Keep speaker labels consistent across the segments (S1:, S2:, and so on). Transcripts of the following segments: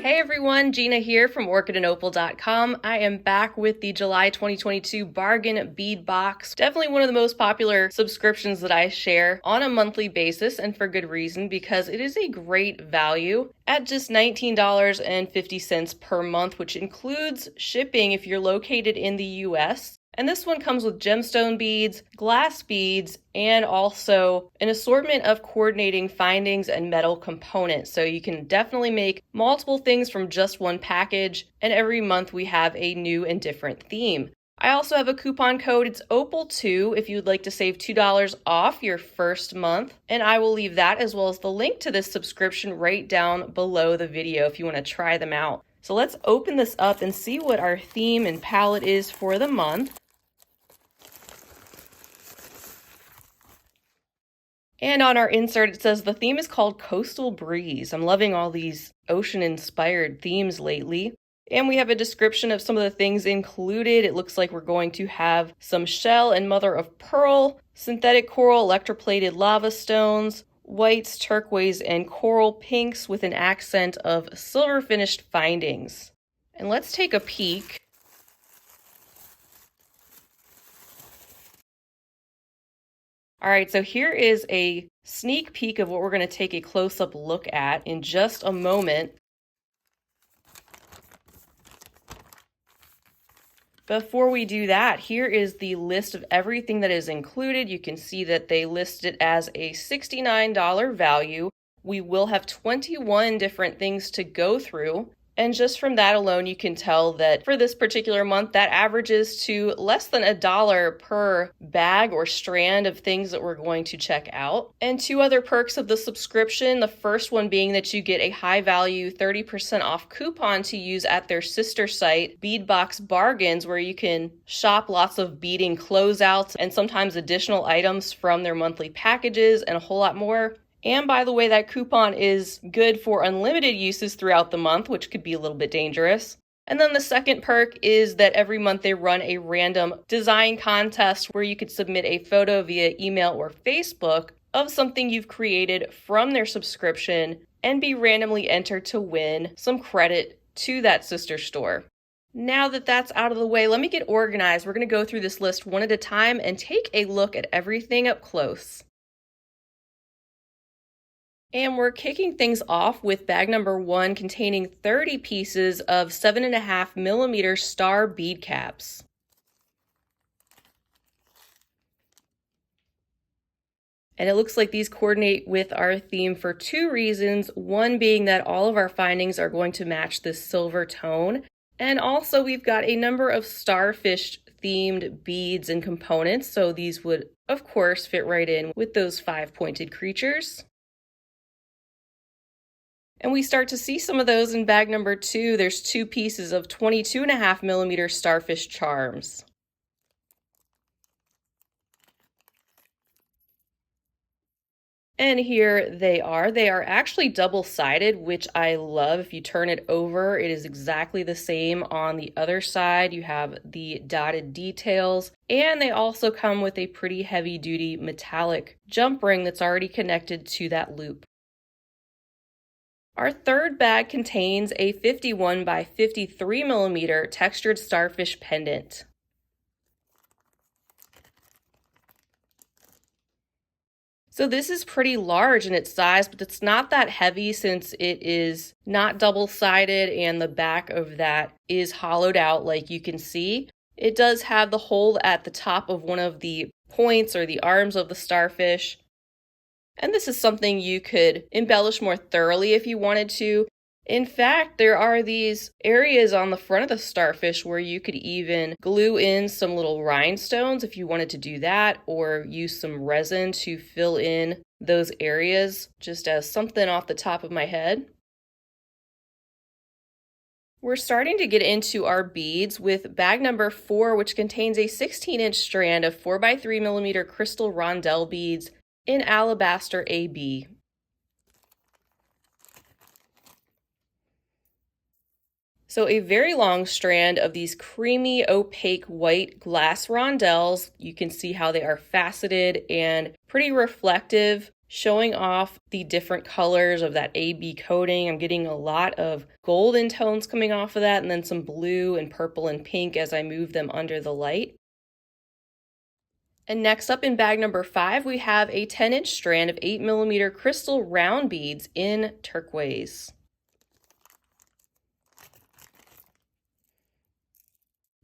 S1: Hey everyone, Gina here from orchidandopal.com. I am back with the July 2022 bargain bead box. Definitely one of the most popular subscriptions that I share on a monthly basis, and for good reason, because it is a great value at just $19.50 per month, which includes shipping if you're located in the US. And this one comes with gemstone beads, glass beads, and also an assortment of coordinating findings and metal components. So you can definitely make multiple things from just one package, and every month we have a new and different theme. I also have a coupon code. It's Opal2 if you would like to save $2 off your first month. And I will leave that as well as the link to this subscription right down below the video if you want to try them out. So let's open this up and see what our theme and palette is for the month. And on our insert, it says the theme is called Coastal Breeze. I'm loving all these ocean-inspired themes lately. And we have a description of some of the things included. It looks like we're going to have some shell and mother of pearl, synthetic coral, electroplated lava stones, whites, turquoise, and coral pinks with an accent of silver finished findings. And let's take a peek. All right, so here is a sneak peek of what we're going to take a close-up look at in just a moment. Before we do that, here is the list of everything that is included. You can see that they list it as a $69 value. We will have 21 different things to go through. And just from that alone, you can tell that for this particular month, that averages to less than $1 per bag or strand of things that we're going to check out. And two other perks of the subscription, the first one being that you get a high value 30% off coupon to use at their sister site, Beadbox Bargains, where you can shop lots of beading closeouts and sometimes additional items from their monthly packages and a whole lot more. And by the way, that coupon is good for unlimited uses throughout the month, which could be a little bit dangerous. And then the second perk is that every month they run a random design contest where you could submit a photo via email or Facebook of something you've created from their subscription and be randomly entered to win some credit to that sister store. Now that that's out of the way, let me get organized. We're going to go through this list one at a time and take a look at everything up close. And we're kicking things off with bag number 1 containing 30 pieces of 7.5mm star bead caps. And it looks like these coordinate with our theme for two reasons. One being that all of our findings are going to match this silver tone. And also we've got a number of starfish themed beads and components. So these would, of course, fit right in with those 5 pointed creatures. And we start to see some of those in bag number 2. There's 2 pieces of 22.5mm Starfish Charms. And here they are. They are actually double-sided, which I love. If you turn it over, it is exactly the same on the other side. You have the dotted details, and they also come with a pretty heavy-duty metallic jump ring that's already connected to that loop. Our third bag contains a 51 by 53mm textured Starfish Pendant. So this is pretty large in its size, but it's not that heavy since it is not double-sided and the back of that is hollowed out like you can see. It does have the hole at the top of one of the points or the arms of the starfish. And this is something you could embellish more thoroughly if you wanted to. In fact, there are these areas on the front of the starfish where you could even glue in some little rhinestones if you wanted to do that, or use some resin to fill in those areas, just as something off the top of my head. We're starting to get into our beads with bag number 4, which contains a 16-inch strand of 4x3mm crystal Rondell beads in Alabaster AB. So a very long strand of these creamy opaque white glass rondelles. You can see how they are faceted and pretty reflective, showing off the different colors of that AB coating. I'm getting a lot of golden tones coming off of that, and then some blue and purple and pink as I move them under the light. And next up in bag number 5, we have a 10-inch strand of 8mm crystal round beads in turquoise.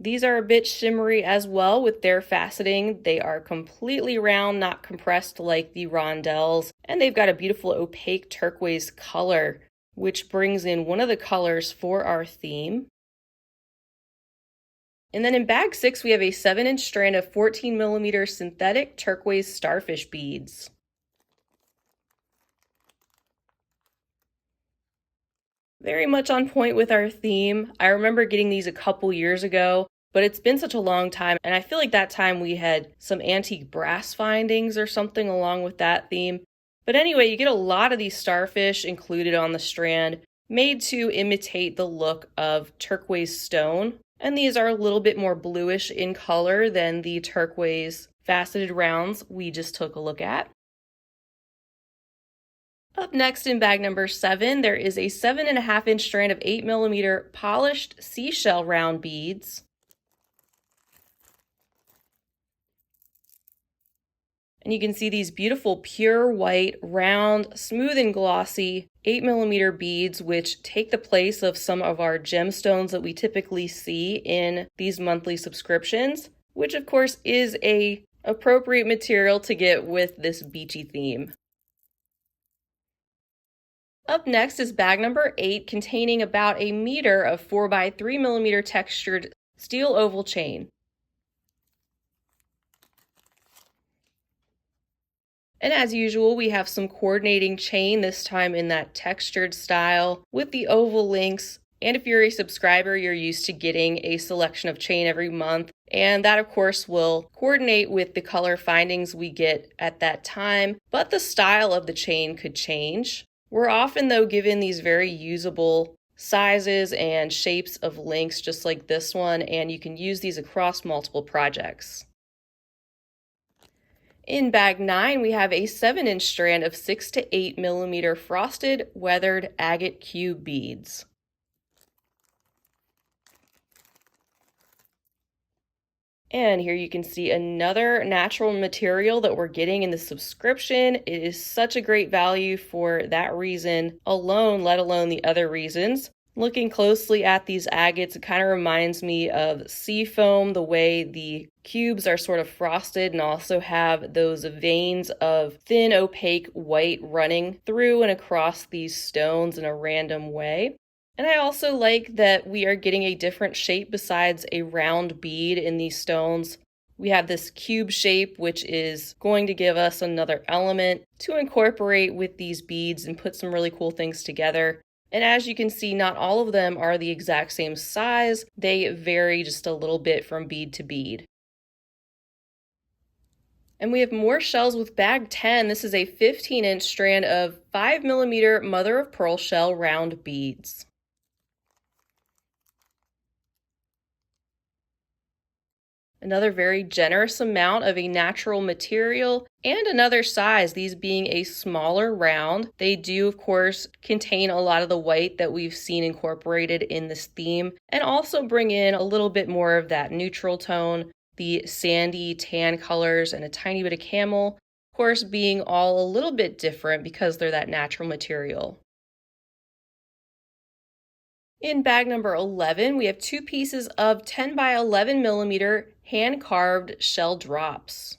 S1: These are a bit shimmery as well with their faceting. They are completely round, not compressed like the Rondells, and they've got a beautiful opaque turquoise color, which brings in one of the colors for our theme. And then in bag 6, we have a 7-inch strand of 14mm synthetic turquoise starfish beads. Very much on point with our theme. I remember getting these a couple years ago, but it's been such a long time, and I feel like that time we had some antique brass findings or something along with that theme. But anyway, you get a lot of these starfish included on the strand, made to imitate the look of turquoise stone. And these are a little bit more bluish in color than the turquoise faceted rounds we just took a look at. Up next in bag number 7, there is a 7.5-inch strand of 8mm polished seashell round beads. And you can see these beautiful pure white, round, smooth and glossy 8mm beads, which take the place of some of our gemstones that we typically see in these monthly subscriptions, which of course is a appropriate material to get with this beachy theme. Up next is bag number 8, containing about a meter of 4x3mm textured steel oval chain. And as usual, we have some coordinating chain, this time in that textured style with the oval links. And if you're a subscriber, you're used to getting a selection of chain every month. And that, of course, will coordinate with the color findings we get at that time. But the style of the chain could change. We're often, though, given these very usable sizes and shapes of links, just like this one, and you can use these across multiple projects. In bag 9, we have a 7-inch strand of 6 to 8mm frosted weathered agate cube beads. And here you can see another natural material that we're getting in the subscription. It is such a great value for that reason alone, let alone the other reasons. Looking closely at these agates, it kind of reminds me of sea foam, the way the cubes are sort of frosted and also have those veins of thin, opaque white running through and across these stones in a random way. And I also like that we are getting a different shape besides a round bead in these stones. We have this cube shape, which is going to give us another element to incorporate with these beads and put some really cool things together. And as you can see, not all of them are the exact same size. They vary just a little bit from bead to bead. And we have more shells with bag 10. This is a 15-inch strand of 5mm mother of pearl shell round beads. Another very generous amount of a natural material and another size, these being a smaller round. They do, of course, contain a lot of the white that we've seen incorporated in this theme and also bring in a little bit more of that neutral tone, the sandy tan colors and a tiny bit of camel, of course, being all a little bit different because they're that natural material. In bag number 11, we have 2 pieces of 10x11mm hand-carved shell drops.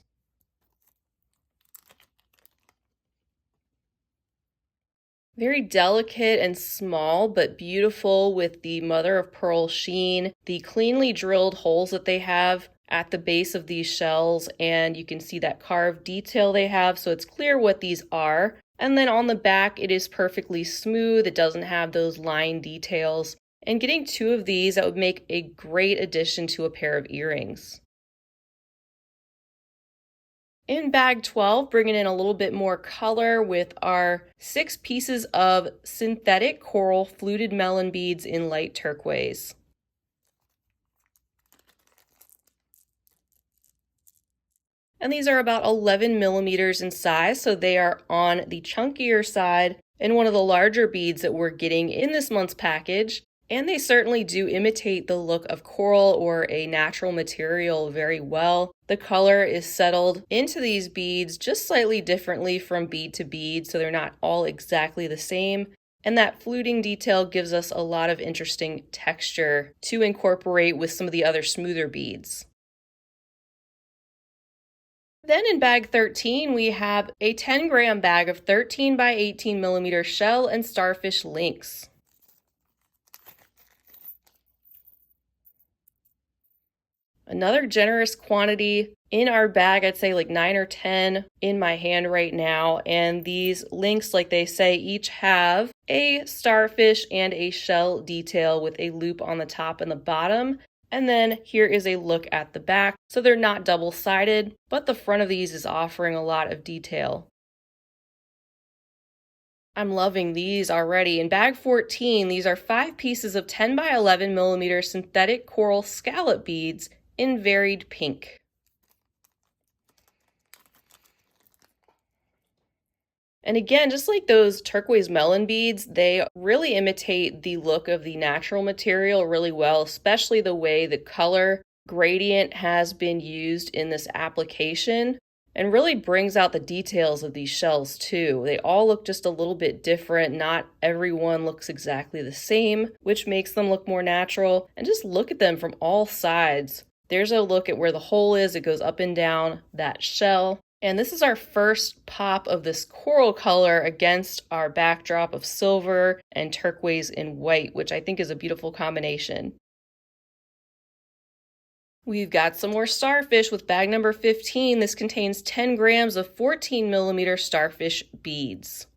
S1: Very delicate and small, but beautiful with the mother of pearl sheen, the cleanly drilled holes that they have at the base of these shells, and you can see that carved detail they have, so it's clear what these are. And then on the back, it is perfectly smooth. It doesn't have those line details. And getting 2 of these, that would make a great addition to a pair of earrings. In bag 12, bringing in a little bit more color with our 6 pieces of synthetic coral fluted melon beads in light turquoise. And these are about 11 millimeters in size, so they are on the chunkier side and one of the larger beads that we're getting in this month's package. And they certainly do imitate the look of coral or a natural material very well. The color is settled into these beads just slightly differently from bead to bead, so they're not all exactly the same. And that fluting detail gives us a lot of interesting texture to incorporate with some of the other smoother beads. Then in bag 13, we have a 10-gram bag of 13 by 18 millimeter shell and starfish links. Another generous quantity in our bag, I'd say like 9 or 10 in my hand right now. And these links, like they say, each have a starfish and a shell detail with a loop on the top and the bottom. And then here is a look at the back. So they're not double-sided, but the front of these is offering a lot of detail. I'm loving these already. In bag 14, these are 5 pieces of 10 by 11 millimeter synthetic coral scallop beads in varied pink. And again, just like those turquoise melon beads, they really imitate the look of the natural material really well, especially the way the color gradient has been used in this application, and really brings out the details of these shells too. They all look just a little bit different. Not everyone looks exactly the same, which makes them look more natural. And just look at them from all sides. There's a look at where the hole is. It goes up and down that shell. And this is our first pop of this coral color against our backdrop of silver and turquoise and white, which I think is a beautiful combination. We've got some more starfish with bag number 15. This contains 10 grams of 14 millimeter starfish beads.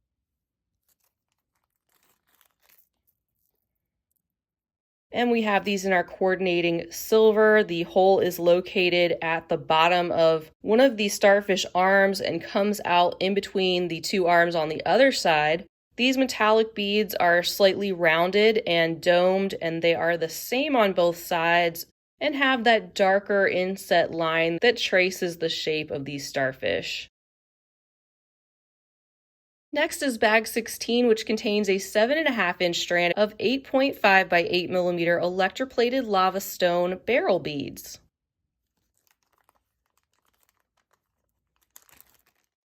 S1: And we have these in our coordinating silver. The hole is located at the bottom of one of the starfish arms and comes out in between the 2 arms on the other side. These metallic beads are slightly rounded and domed, and they are the same on both sides and have that darker inset line that traces the shape of these starfish. Next is bag 16, which contains a 7.5-inch strand of 8.5 by 8 millimeter electroplated lava stone barrel beads.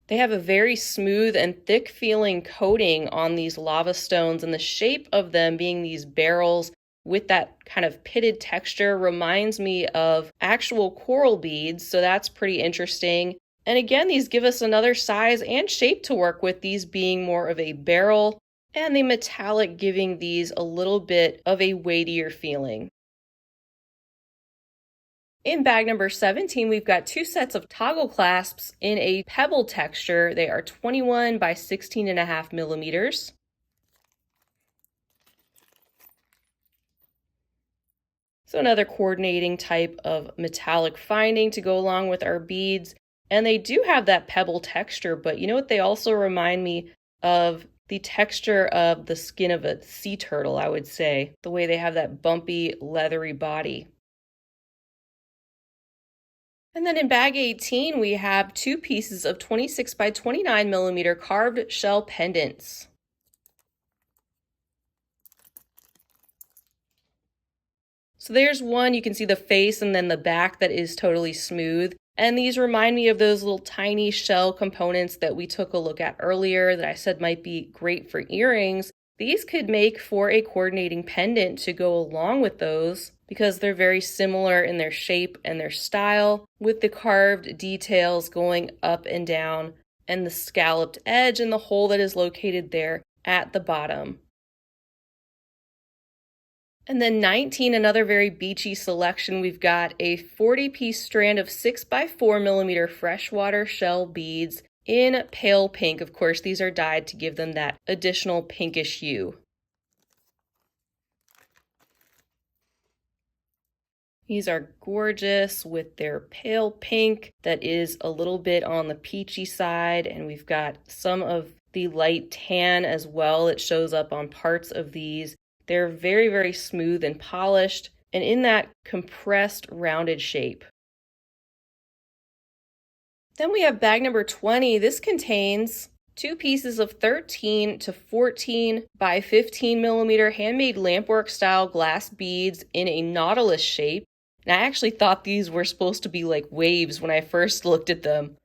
S1: They have a very smooth and thick feeling coating on these lava stones, and the shape of them being these barrels with that kind of pitted texture reminds me of actual coral beads, so that's pretty interesting. And again, these give us another size and shape to work with, these being more of a barrel, and the metallic giving these a little bit of a weightier feeling. In bag number 17, we've got 2 sets of toggle clasps in a pebble texture. They are 21 by 16.5 millimeters. So another coordinating type of metallic finding to go along with our beads. And they do have that pebble texture, but you know what? They also remind me of the texture of the skin of a sea turtle, I would say. The way they have that bumpy, leathery body. And then in bag 18, we have 2 pieces of 26 by 29 millimeter carved shell pendants. So there's one, you can see the face and then the back that is totally smooth. And these remind me of those little tiny shell components that we took a look at earlier that I said might be great for earrings. These could make for a coordinating pendant to go along with those because they're very similar in their shape and their style, with the carved details going up and down and the scalloped edge and the hole that is located there at the bottom. And then 19, another very beachy selection. We've got a 40-piece strand of 6 by 4 millimeter freshwater shell beads in pale pink. Of course, these are dyed to give them that additional pinkish hue. These are gorgeous with their pale pink that is a little bit on the peachy side, and we've got some of the light tan as well that shows up on parts of these. They're very, very smooth and polished and in that compressed, rounded shape. Then we have bag number 20. This contains 2 pieces of 13 to 14 by 15 millimeter handmade lampwork style glass beads in a nautilus shape. And I actually thought these were supposed to be like waves when I first looked at them.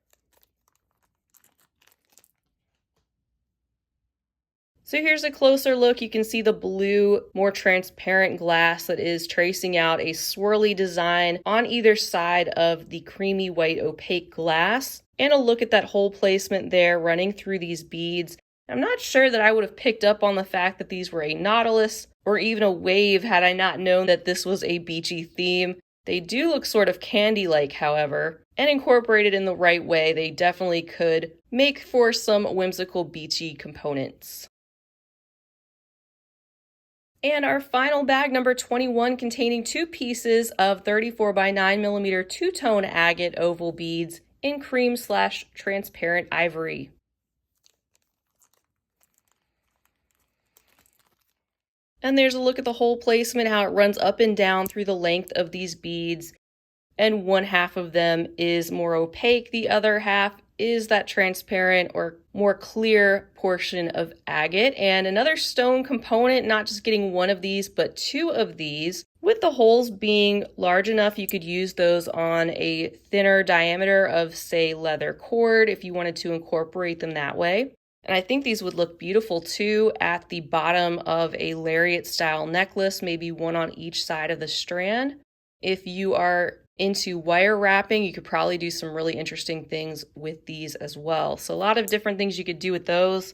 S1: So here's a closer look. You can see the blue, more transparent glass that is tracing out a swirly design on either side of the creamy white opaque glass. And a look at that hole placement there running through these beads. I'm not sure that I would have picked up on the fact that these were a nautilus or even a wave had I not known that this was a beachy theme. They do look sort of candy-like, however, and incorporated in the right way, they definitely could make for some whimsical beachy components. And our final bag, number 21, containing 2 pieces of 34 by 9 millimeter two-tone agate oval beads in cream/transparent ivory. And there's a look at the hole placement, how it runs up and down through the length of these beads. And one half of them is more opaque, the other half is that transparent or more clear portion of agate. And another stone component, not just getting one of these, but 2 of these, with the holes being large enough you could use those on a thinner diameter of, say, leather cord if you wanted to incorporate them that way. And I think these would look beautiful too at the bottom of a lariat style necklace, maybe one on each side of the strand. If you are into wire wrapping, you could probably do some really interesting things with these as well. So a lot of different things you could do with those.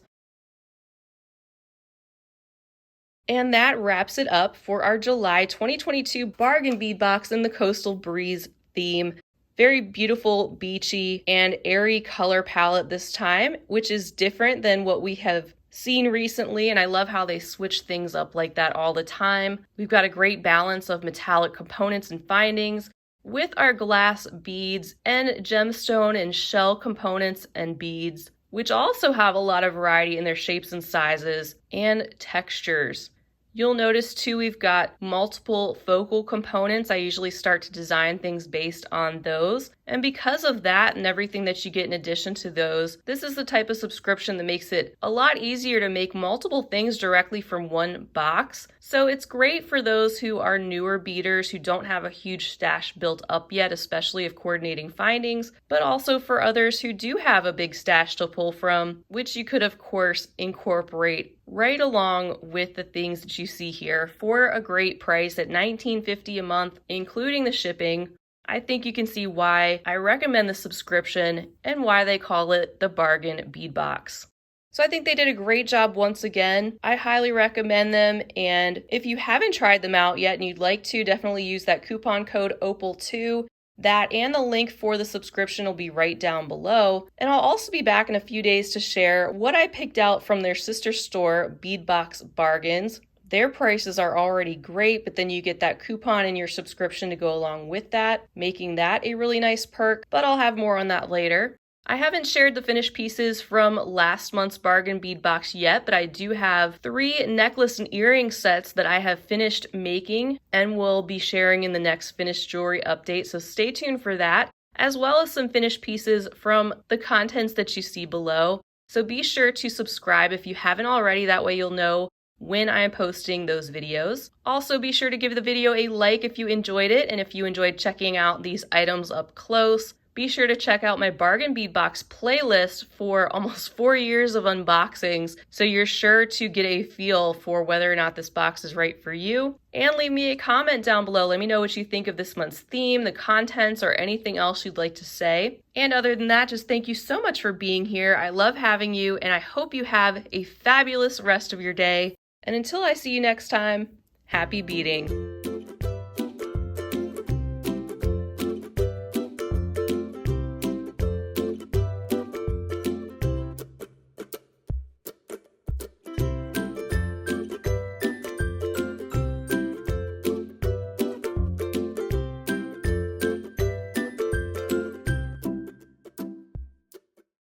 S1: And that wraps it up for our July 2022 bargain bead box in the Coastal Breeze theme. Very beautiful, beachy, and airy color palette this time, which is different than what we have seen recently, and I love how they switch things up like that all the time. We've got a great balance of metallic components and findings with our glass beads and gemstone and shell components and beads, which also have a lot of variety in their shapes and sizes and textures. You'll notice too, we've got multiple focal components. I usually start to design things based on those. And because of that and everything that you get in addition to those, this is the type of subscription that makes it a lot easier to make multiple things directly from one box. So it's great for those who are newer beaders who don't have a huge stash built up yet, especially of coordinating findings, but also for others who do have a big stash to pull from, which you could of course incorporate right along with the things that you see here for a great price at $19.50 a month, including the shipping. I think you can see why I recommend the subscription and why they call it the bargain bead box. So I think they did a great job once again. I highly recommend them, and if you haven't tried them out yet and you'd like to, definitely use that coupon code OPAL2. That and the link for the subscription will be right down below. And I'll also be back in a few days to share what I picked out from their sister store, Beadbox Bargains. Their prices are already great, but then you get that coupon in your subscription to go along with that, making that a really nice perk, but I'll have more on that later. I haven't shared the finished pieces from last month's bargain bead box yet, but I do have 3 necklace and earring sets that I have finished making and will be sharing in the next finished jewelry update, so stay tuned for that, as well as some finished pieces from the contents that you see below. So be sure to subscribe if you haven't already, that way you'll know when I am posting those videos. Also be sure to give the video a like if you enjoyed it, and if you enjoyed checking out these items up close. Be sure to check out my bargain bead box playlist for almost 4 years of unboxings, so you're sure to get a feel for whether or not this box is right for you. And leave me a comment down below. Let me know what you think of this month's theme, the contents, or anything else you'd like to say. And other than that, just thank you so much for being here. I love having you, and I hope you have a fabulous rest of your day. And until I see you next time, happy beading.